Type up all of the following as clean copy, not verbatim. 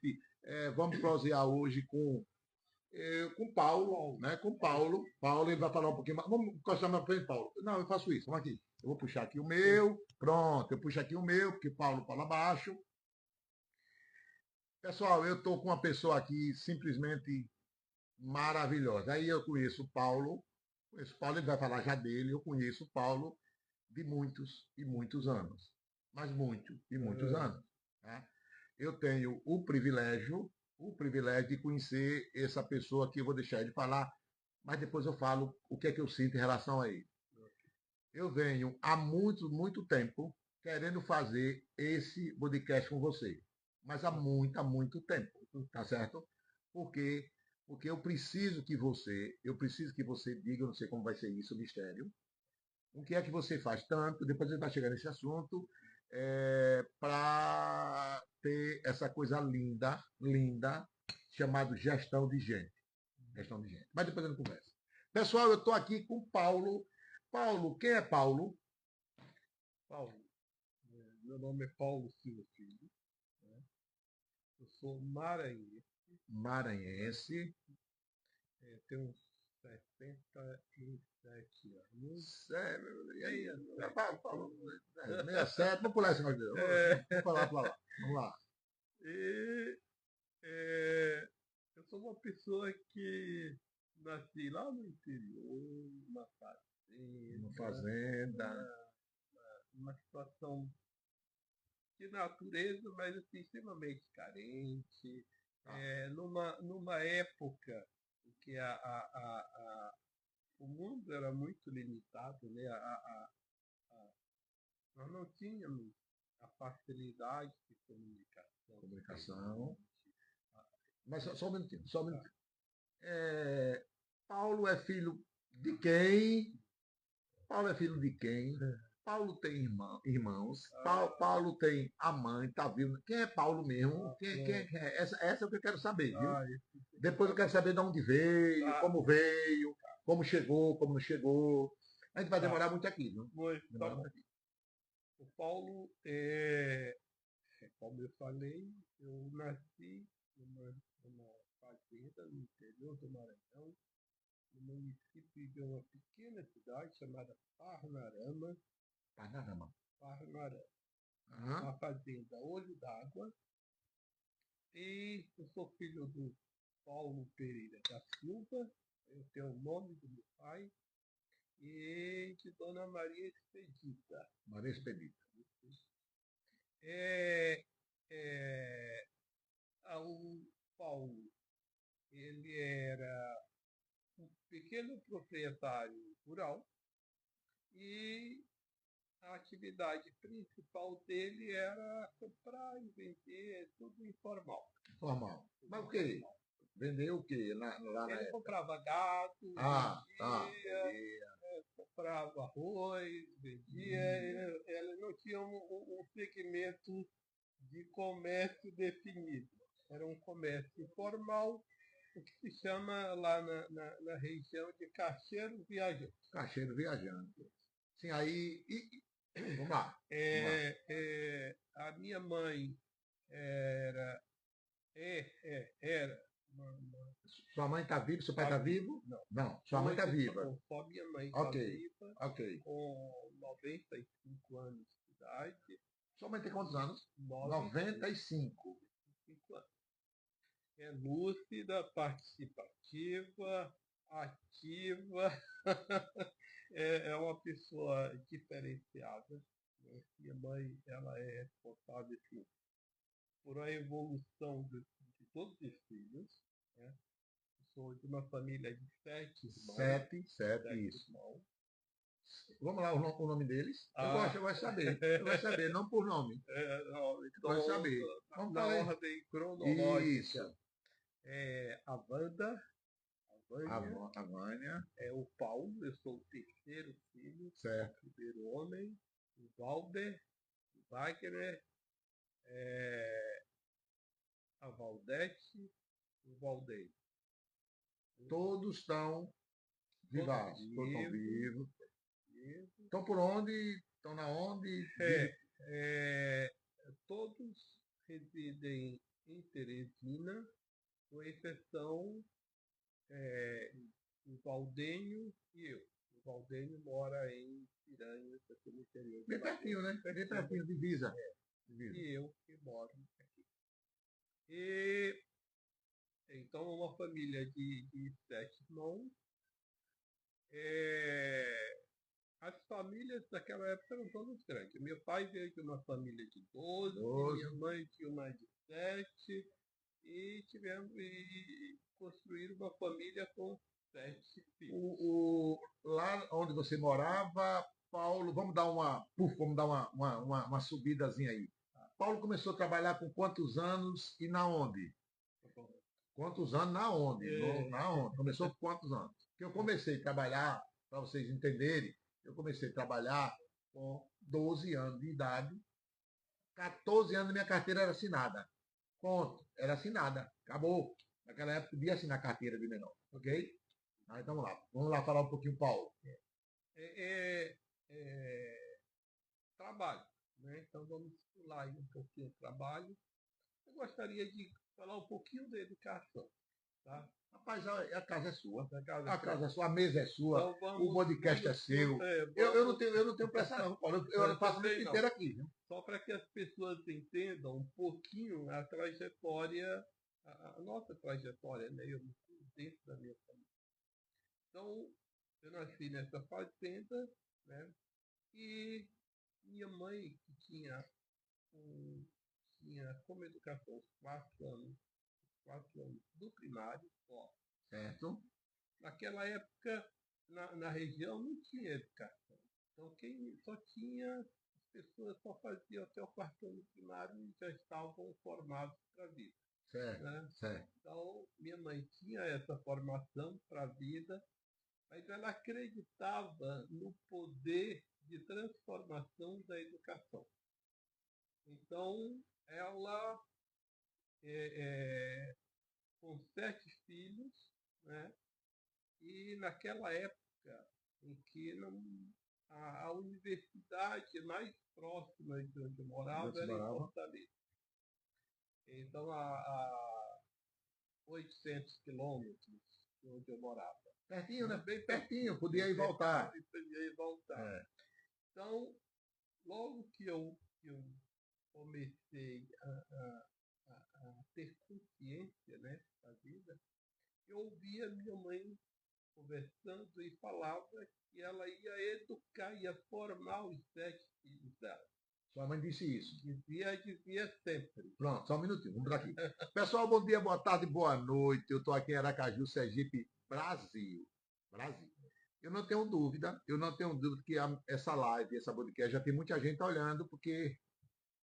gente, vamos prosear hoje com Paulo, né? Com Paulo. Paulo, ele vai falar um pouquinho mais. Vamos encostar mais para frente, Paulo. Não, eu faço isso. Vamos aqui. Eu vou puxar aqui o meu. Pronto, eu puxo aqui o meu, porque Paulo fala abaixo. Pessoal, eu estou com uma pessoa aqui simplesmente maravilhosa. Aí eu conheço o Paulo, ele vai falar já dele. Eu conheço o Paulo de muitos e muitos anos. Mas muito e muitos anos. Tá? Eu tenho o privilégio de conhecer essa pessoa que eu vou deixar ele falar, mas depois eu falo o que é que eu sinto em relação a ele. Eu venho há muito, muito tempo querendo fazer esse podcast com você, mas há muito tempo, tá certo? Porque porque eu preciso que você diga, eu não sei como vai ser isso, o mistério, o que é que você faz tanto, depois a gente vai chegar nesse assunto, para ter essa coisa linda, linda, chamada gestão de gente. Gestão de gente. Mas depois a gente conversa. Pessoal, eu estou aqui com o Paulo. Paulo, quem é Paulo? Paulo, meu nome é Paulo Silva Filho, né? Eu sou maranhense, né? Maranhense. Tenho uns 77 anos. E aí, Né? Paulo, 67, vamos pular esse negócio. É, Vamos falar para lá. Vamos lá. e eu sou uma pessoa que nasci lá no interior, numa Uma fazenda, fazenda. numa, numa situação de natureza, mas assim, extremamente carente, Tá. numa época em que o mundo era muito limitado, né? Nós não tínhamos a facilidade de comunicação que tem Comunicação. hoje. Mas só um minutinho, só um Tá. minutinho. Paulo é filho de quem? Paulo é filho de quem? Paulo tem irmãos. Ah, Paulo tem a mãe, tá vivo. Quem é Paulo mesmo? Quem pronto. é? Essa é o que eu quero saber, viu? Isso você quer Depois eu quero saber. saber de onde Tá, veio, como chegou, como não chegou. A gente vai tá. demorar muito aqui, viu? Mas tá Demorar bom. muito aqui. O Paulo, como eu falei, eu nasci numa fazenda no interior do Maranhão, no município de uma pequena cidade chamada Parnarama, Panorama. Parnarama, Aham. uma fazenda Olho d'Água, e eu sou filho do Paulo Pereira da Silva, eu tenho o nome do meu pai, e de Dona Maria Expedita. Maria Expedita. É, é, o Paulo, ele era um pequeno proprietário rural e a atividade principal dele era comprar e vender tudo informal. Formal. Tudo Mas o quê? informal. Vendeu o quê lá na Ele época? comprava gado, Ah, tá. vendia, Vendia. comprava arroz, vendia. Hum, Ele não tinha um segmento de comércio definido. Era um comércio informal, o que se chama lá na região de caixeiro viajante. caixeiro viajante. Sim, aí. Vamos lá. Vamos lá. A minha mãe era, era Sua mãe está viva? Seu pai tá está viva. vivo? Não. Não. Sua mãe está Hoje viva. só minha mãe está Ok. viva, Ok. com 95 anos de idade. Sua mãe tem quantos anos? 95. 95 anos. É lúcida, participativa, ativa, é uma pessoa diferenciada. Né? Minha mãe, ela é responsável assim, por a evolução de todos os filhos. Né? Eu sou de uma família de sete irmãos, Sete, sete, sete isso. irmãos. Vamos lá, o nome deles? Eu Ah, gosto de saber. Eu gosto de saber, não por nome. não, Eu gosto de então, saber. Vamos na falar aí. ordem cronológica, Isso. a Wanda, a Vânia, A Vânia. o Paulo, eu sou o terceiro filho, o Certo. primeiro homem, o Valder, o Wagner, é, a Valdete, o Valdeir. Todos estão Todos vivos. Todos estão vivos, vivos. vivos. Estão por onde? Estão na onde? É, Vive. é, todos residem em Teresina, com exceção o Valdênio e eu. O Valdênio mora em Piranhas, aqui no interior de Bem Alagoas. pertinho, né? Bem pertinho, divisa. Divisa. E eu que moro aqui. E então uma família de 7 irmãos. As famílias daquela época eram todas grandes. Meu pai veio de uma família de 12, 12. minha mãe de uma de 7, e tivemos e construíram uma família com 7 filhos. Lá onde você morava, Paulo, vamos dar uma subidazinha aí. Paulo começou a trabalhar com quantos anos e na onde? Tá bom. Quantos anos na onde? É, Na onde? Começou com quantos anos? Porque eu comecei a trabalhar, para vocês entenderem, eu comecei a trabalhar com 12 anos de idade, 14 anos minha carteira era assinada. Ponto. Era assinada. Acabou. Naquela época podia assinar carteira de menor. Ok? Então vamos lá. Vamos lá falar um pouquinho, Paulo. é, é, é, trabalho, né? Então vamos pular aí um pouquinho o trabalho. Eu gostaria de falar um pouquinho da educação, tá? Rapaz, a casa é sua. Da casa A casa é sua. sua, a mesa é sua, Então o podcast é seu. Eu não tenho pressa não, Paulo. Eu faço a noite também não. inteira aqui, viu? Só para que as pessoas entendam um pouquinho a trajetória, a nossa trajetória, né? Eu dentro da minha família. Então, eu nasci nessa fazenda, né? E minha mãe, que um, tinha como educação os 4 anos do primário, ó, Certo? naquela época, na região, não tinha educação. Então, quem só tinha, as pessoas só faziam até o 4 ano primário e já estavam formados para a vida. Certo, Né? certo. Então, minha mãe tinha essa formação para a vida, mas ela acreditava no poder de transformação da educação. Então, ela, com 7 filhos, né? E naquela época em que a universidade mais próxima de onde eu Onde morava você era em morava? Fortaleza. Então, a 800 quilômetros de onde eu morava. Pertinho, né? Bem Pertinho, pertinho, podia bem ir voltar. pertinho, e podia ir voltar. É, Então, logo que eu comecei a ter consciência, né, da vida, eu ouvia minha mãe conversando e falava que ela ia educar, ia formar os 7 filhos dela. sua mãe disse isso. Dizia sempre. Pronto, só um minutinho, vamos por aqui. Pessoal, bom dia, boa tarde, boa noite. Eu estou aqui em Aracaju, Sergipe, Brasil. Brasil. Eu não tenho dúvida que essa live, essa podcast, já tem muita gente olhando, porque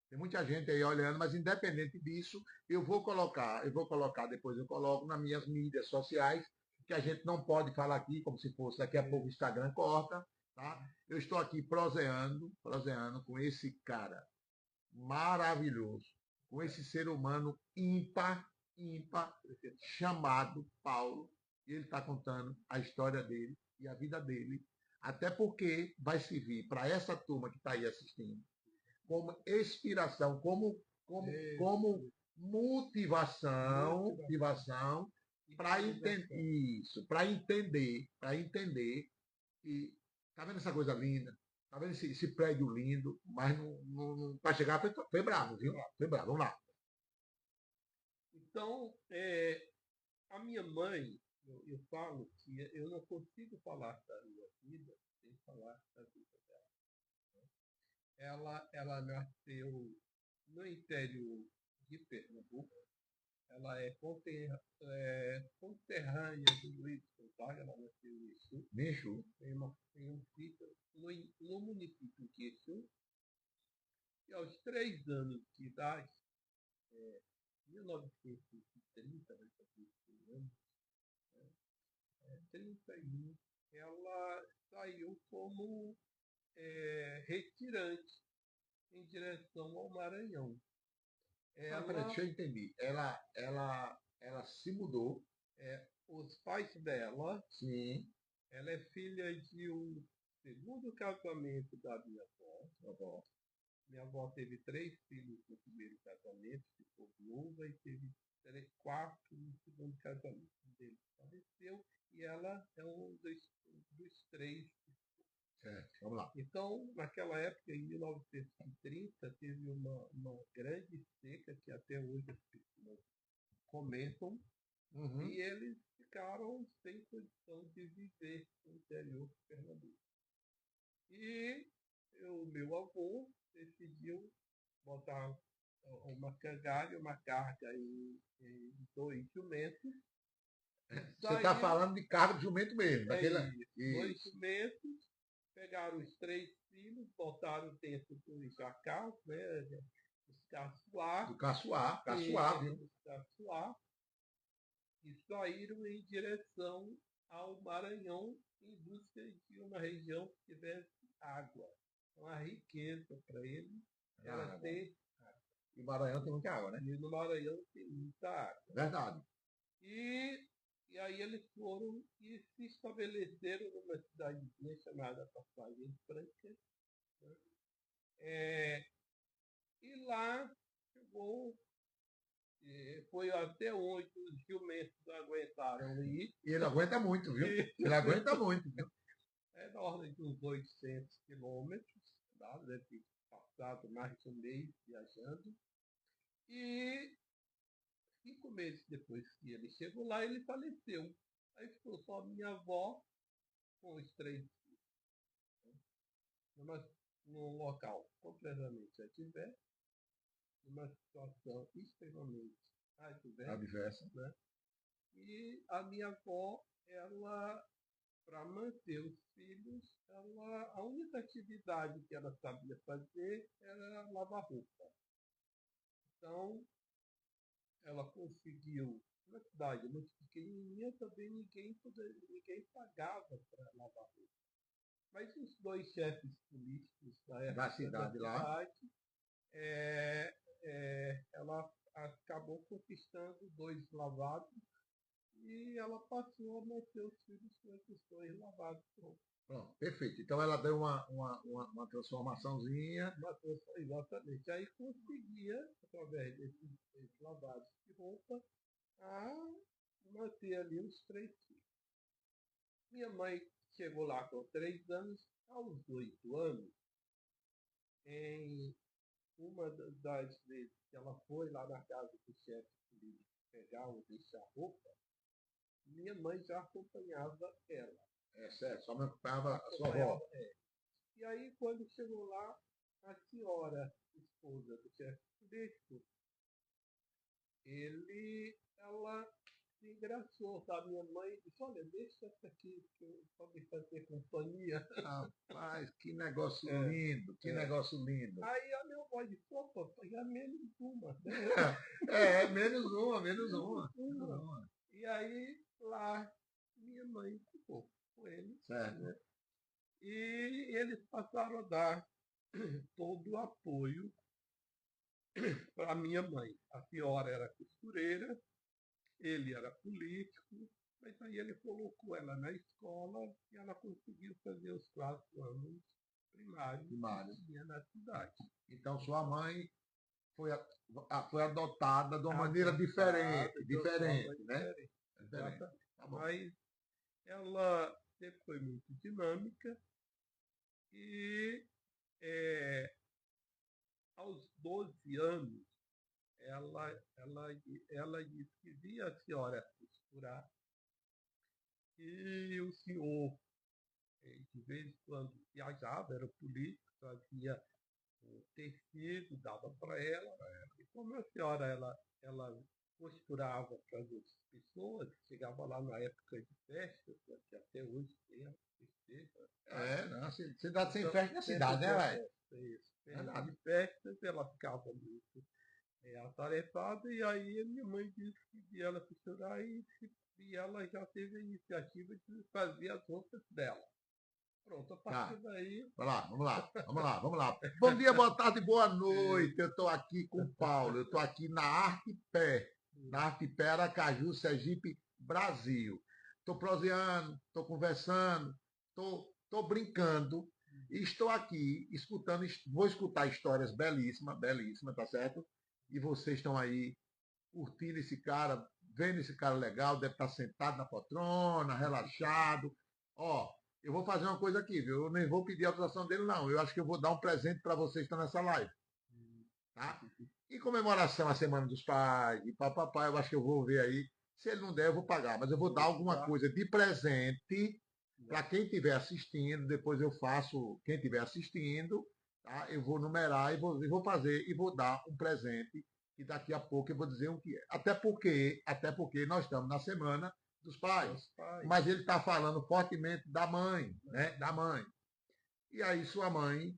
tem muita gente aí olhando, mas independente disso, eu vou colocar, depois eu coloco nas minhas mídias sociais, que a gente não pode falar aqui como se fosse daqui a pouco o Instagram corta, tá? Eu estou aqui proseando com esse cara maravilhoso, com esse ser humano ímpar, chamado Paulo, e ele está contando a história dele e a vida dele, até porque vai servir para essa turma que está aí assistindo como inspiração, como motivação para isso, para entender que tá vendo essa coisa linda, tá vendo esse prédio lindo, mas para chegar foi bravo, viu? Foi bravo, vamos lá. Então, a minha mãe, eu falo que eu não consigo falar da minha vida sem falar da vida dela. Ela nasceu no interior de Pernambuco. Ela é conterrânea de Luiz Gonzaga, ela nasceu em Exu. Bicho, Tem um filho no município de Exu. E aos 3 anos de idade, 1930, vai fazer 100 anos, 31, ela saiu como retirante em direção ao Maranhão. peraí, Ela, deixa eu entender. Ela se mudou, os pais dela, sim, ela é filha de um segundo casamento da minha avó, Minha avó teve 3 filhos no primeiro casamento, ficou viúva, e teve 4 no segundo casamento. Um deles faleceu e ela é um dos 3. Certo, vamos lá. Então, naquela época, em 1930, teve uma grande seca que até hoje as pessoas comentam, Uhum. e eles ficaram sem condição de viver no interior de Pernambuco. E o meu avô decidiu botar uma cangalha, uma carga em 2 jumentos, e Você está saíram, falando de carro de jumento mesmo, daquela. isso, 2 Isso. jumentos, pegaram os 3 filhos, botaram dentro dos jacal, né, os Do caçoar, caçoar, e caçoar, dentro viu? dos caçoar, e saíram em direção ao Maranhão em busca de uma região que tivesse água. Então, a riqueza para eles era Ah, ter. e o Maranhão tem muita água, né? E no Maranhão tem muita água. Verdade. E, e aí eles foram e se estabeleceram numa cidadezinha chamada Passagem Franca. Né? E lá chegou, foi até onde os jumentos aguentaram ir. E ele aguenta muito, viu? E Ele aguenta muito, viu? é na ordem de uns 800 quilômetros. Tá? Deve ter passado mais de um mês viajando. E 5 meses depois que ele chegou lá, ele faleceu. Aí ficou só a minha avó com os 3 numa, num local completamente adverso, numa situação extremamente adversa, Adversa. né? E a minha avó, ela, para manter os filhos, a única atividade que ela sabia fazer era lavar roupa. Então, ela conseguiu, uma cidade muito pequenininha, também ninguém pagava para lavar roupa. Mas os 2 chefes políticos da Da época da cidade lá. cidade, ela acabou conquistando 2 lavados e ela passou a manter os filhos com esses 2 lavados. Pronto, perfeito. Então ela deu uma transformaçãozinha. Exatamente. Aí conseguia, através desses lavados de roupa, a manter ali os 3 filhos. Minha mãe chegou lá com 3 anos, aos 8 anos, em uma das vezes que ela foi lá na casa do chefe político pegar ou deixar roupa, minha mãe já acompanhava ela. É certo, só me acompanhava a sua Acompanhava, avó. E aí, quando chegou lá, a senhora, esposa do chefe político, ela se engraçou, sabe? Minha mãe disse, olha, deixa essa aqui para me fazer companhia. Rapaz, que negócio É, lindo, que é. negócio lindo. Aí a minha avó disse, opa, já menos uma, né? Menos uma, menos Menos uma, menos uma. uma. E aí lá minha mãe ficou com ele, Certo. né? E eles passaram a dar todo o apoio para minha mãe. A senhora era costureira, ele era político, mas aí ele colocou ela na escola e ela conseguiu fazer os 4 anos primários Primário. que tinha na cidade. Então sua mãe foi, foi adotada de uma maneira Adotada diferente, de uma forma diferente, né? diferente. Diferente. Exatamente. Tá bom. Mas ela sempre foi muito dinâmica e é, aos 12 anos ela disse que via a senhora costurar e o senhor de vez em quando viajava, era político, trazia o tecido, dava para ela. E como a senhora ela costurava para as outras pessoas, chegava lá na época de festas, né, que até hoje tem a festeja. Não, cidade sem Então, festa na sempre cidade, né, tinha velho? festa, isso. Período Verdade. de festas, ela ficava muito atarefada, e aí a minha mãe disse que via ela costurar e ela já teve a iniciativa de fazer as roupas dela. Pronto, a partir Tá. daí. Vai lá, vamos lá, vamos lá, vamos lá. Bom dia, boa tarde, boa noite. Eu estou aqui com o Paulo. Eu estou aqui na Artepé, Aracaju, Sergipe, Brasil. Estou proseando, estou conversando, estou brincando E estou aqui escutando, vou escutar histórias belíssimas, belíssimas, tá certo? E vocês estão aí curtindo esse cara, vendo esse cara legal, deve estar sentado na poltrona, relaxado. Ó, eu vou fazer uma coisa aqui, viu? Eu nem vou pedir a autorização dele, não. Eu acho que eu vou dar um presente para vocês que estão nessa live, tá? Em comemoração à Semana dos Pais e papapá, eu acho que eu vou ver aí. Se ele não der, eu vou pagar, mas eu vou dar alguma coisa de presente para quem estiver assistindo. Depois eu faço, quem estiver assistindo, tá? Eu vou numerar e vou fazer e vou dar um presente. E daqui a pouco eu vou dizer o que é. Até porque nós estamos na Semana dos Pais. Mas ele está falando fortemente da mãe, né? Da mãe. E aí sua mãe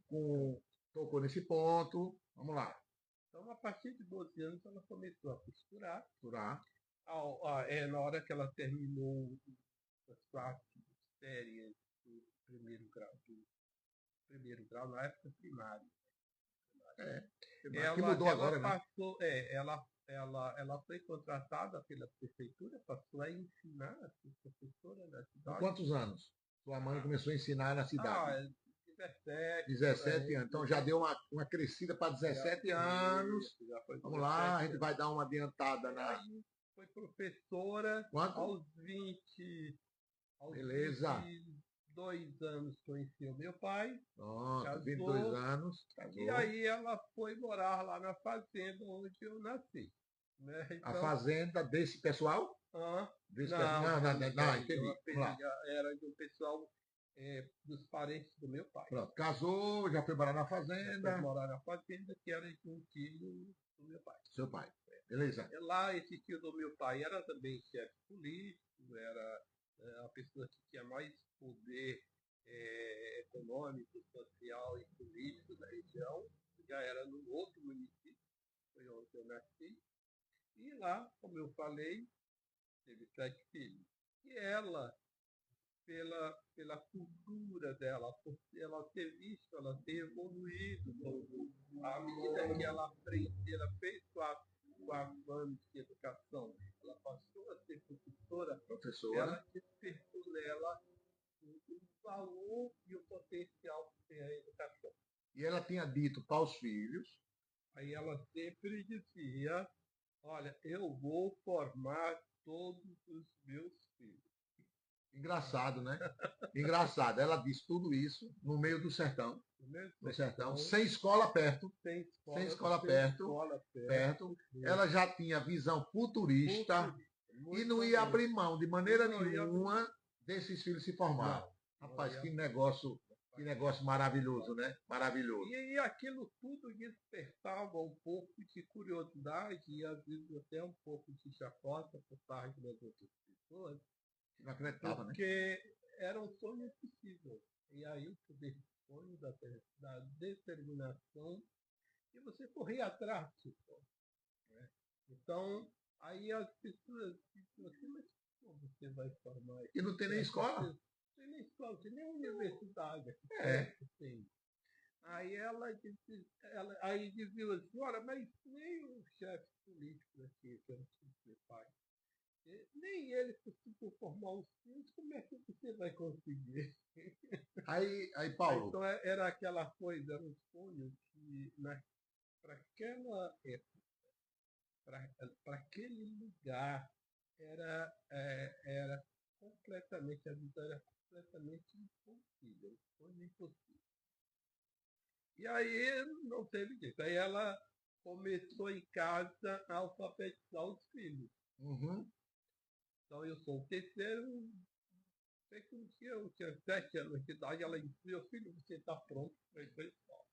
tocou nesse ponto. Vamos lá. Então, a partir de 12 anos, ela começou a costurar. Costurar. Na hora que ela terminou as 4 séries do primeiro grau, na época primária. Que mudou agora, né? Passou, ela foi contratada pela prefeitura, passou a ensinar, a ser professora na Com cidade. quantos anos sua mãe começou a ensinar na cidade? 17. 17 anos. Então já deu uma crescida para 17 anos. Vamos lá, a gente vai dar uma adiantada na. Foi professora. Quanto? Aos 20. Beleza. 22 anos conheci o meu pai. Pronto, casou, 22 anos. Casou. E aí ela foi morar lá na fazenda onde eu nasci. Né? Então, a fazenda desse pessoal? Não, entendi. Era de um pessoal dos parentes do meu pai. Pronto, casou, já foi morar na fazenda. Foi morar na fazenda, que era de um tio do meu pai. Seu pai, beleza. Lá, esse tio do meu pai era também chefe político, era a pessoa que tinha mais poder econômico, social e político da região. Já era num outro município, foi onde eu nasci. E lá, como eu falei, teve 7 filhos. E ela, pela cultura dela, por ela ter visto, ela ter evoluído, à medida que ela aprendeu, ela fez 4 anos de educação, ela passou a ser professora, ela despertou nela o valor e o potencial que tem a educação. E ela tinha dito para os filhos. Aí ela sempre dizia: olha, eu vou formar todos os meus filhos. Engraçado, né? Engraçado. Ela disse tudo isso no meio do sertão. No sertão, sem escola perto. Sem escola perto. Ela já tinha visão futurista e não ia abrir mão de maneira nenhuma desses filhos se formarem. Rapaz, que negócio maravilhoso, né? Maravilhoso. E aquilo tudo despertava um pouco de curiosidade e às vezes até um pouco de chacota por parte das outras pessoas. Não acreditava, porque era um sonho possível. E aí o poder do sonho, da determinação, e você corria atrás disso. Né? Então, aí as pessoas dizem assim, mas como você vai formar isso? E não tem nem escola? Não tem nem escola, não tem nem universidade. Tem. Aí ela disse, aí dizia assim, olha, mas nem o chefe político aqui, que era o meu pai, nem ele conseguiu formar os filhos, como é que você vai conseguir? Aí Paulo. Então era aquela coisa, era um sonho que para aquela época, para aquele lugar, era completamente, a vida era completamente impossível, um sonho impossível. E aí não teve jeito. Aí ela começou em casa a alfabetizar os filhos. Uhum. Então eu sou o terceiro. Sei que um dia eu tinha 7 anos de idade, ela disse: meu filho, você está pronto para ir para a escola.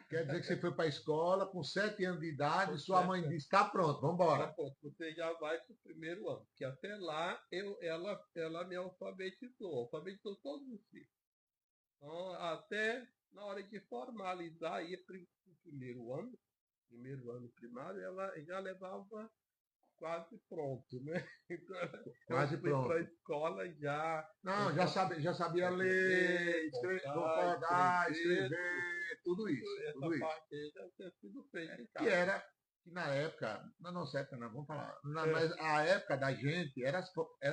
Quer dizer que você foi para a escola com 7 anos de idade e sua mãe disse: está pronto, vamos embora. Tá pronto, você já vai para o primeiro ano. Porque até lá ela me alfabetizou todos os filhos. Então, até na hora de formalizar, ia para o primeiro ano primário, ela já levava quase pronto, né? Então, quase pronto. Para a escola já. Não, já sabia ler, escrever, tudo isso. Essa parte aí já tinha sido feita. Que era que na época, na nossa época não, vamos falar, É, mas a época da gente era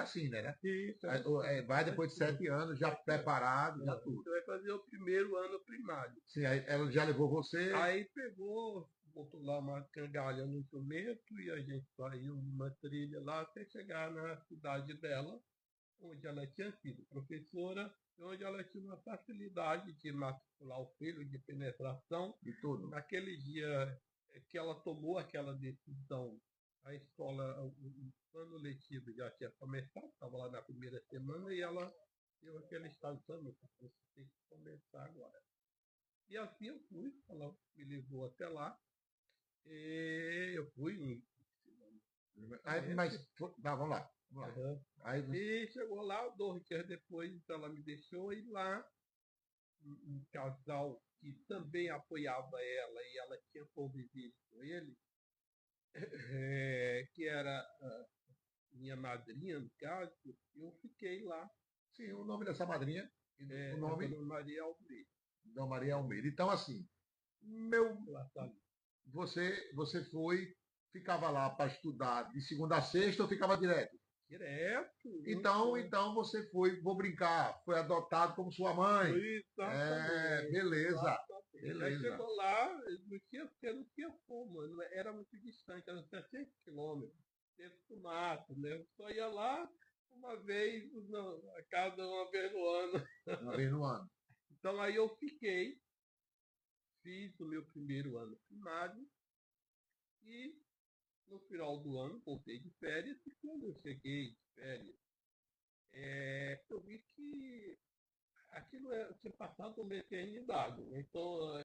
assim, né? isso, era assim, Vai era depois de assim. 7 anos, já 7 anos. preparado, já É, tudo. você vai fazer o primeiro ano primário. Sim, aí ela já levou você, Aí pegou, botou lá uma cangalha no instrumento e a gente saiu numa trilha lá até chegar na cidade dela, onde ela tinha sido professora, e onde ela tinha uma facilidade de matricular o filho de penetração. de tudo. Naquele dia que ela tomou aquela decisão, a escola, o ano letivo já tinha começado, estava lá na primeira semana, e ela deu aquele estado de "Não, você tem que começar agora". E assim eu fui, ela me levou até lá, e eu fui em Aí, mas, tá, vamos lá, vamos lá. Uhum. Aí você, E chegou lá, 2 dias depois, então ela me deixou ir lá, um casal que também apoiava ela e ela tinha convivido com ele, que era minha madrinha, no caso, eu fiquei lá, sim, o nome dessa madrinha, o a nome dona Maria Almeida. da Maria Almeida. Então, assim, meu, Ela tá ali. você foi, ficava lá para estudar de segunda a sexta ou ficava direto? Direto, Então você foi, vou brincar, foi adotado como sua mãe. É, exatamente, beleza, exatamente. Aí beleza. chegou lá, não tinha como, era muito distante, era 700 quilômetros, dentro do mato, né? Eu só ia lá uma vez, não, a cada uma vez no ano. Uma vez no ano. Então aí eu fiquei, fiz o meu primeiro ano primário e no final do ano voltei de férias e quando eu cheguei de férias, eu vi que aquilo tinha passado uma eternidade, né? Então